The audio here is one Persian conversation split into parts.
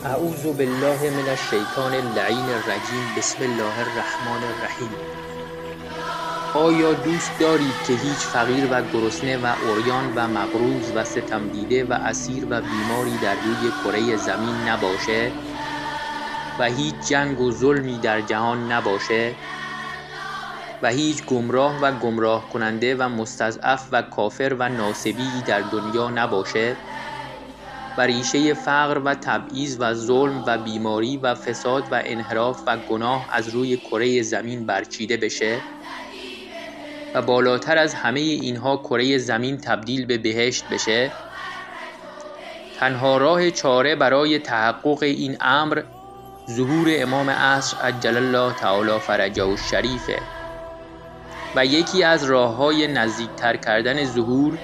اعوذ بالله من الشیطان اللعین الرجیم. بسم الله الرحمن الرحیم. آیا دوست دارید که هیچ فقیر و گرسنه و عریان و مقروض و ستم دیده و اسیر و بیماری در روی کره زمین نباشه و هیچ جنگ و ظلمی در جهان نباشه و هیچ گمراه و گمراه کننده و مستضعف و کافر و ناصبی در دنیا نباشه و ریشه فقر و تبعیض و ظلم و بیماری و فساد و انحراف و گناه از روی کره زمین برچیده بشه و بالاتر از همه اینها کره زمین تبدیل به بهشت بشه؟ تنها راه چاره برای تحقق این امر ظهور امام عصر عجل الله تعالی فرجه الشریفه و یکی از راه‌های نزدیکتر کردن ظهور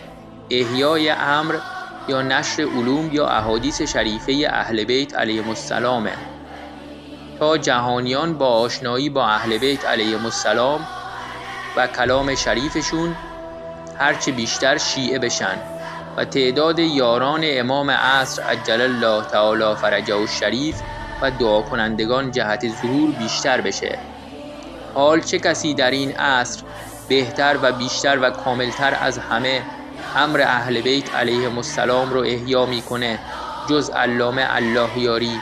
احیای امر یا نشر علوم یا احادیث شریفه اهل بیت علیهم السلام تا جهانیان با آشنایی با اهل بیت علیهم السلام و کلام شریفشون هرچه بیشتر شیعه بشن و تعداد یاران امام عصر عجل الله تعالی فرجه الشریف و دعا کنندگان جهت ظهور بیشتر بشه. حال چه کسی در این عصر بهتر و بیشتر و کاملتر از همه امر اهل بیت علیهم السلام رو احیا میکنه جز علامه الله یاری؟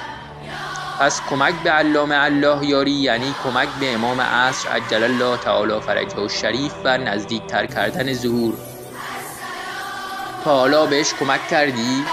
پس کمک به علامه الله یاری یعنی کمک به امام عصر عجل الله تعالی فرجه الشریف و نزدیکتر کردن ظهور. تا حالا بهش کمک کردی؟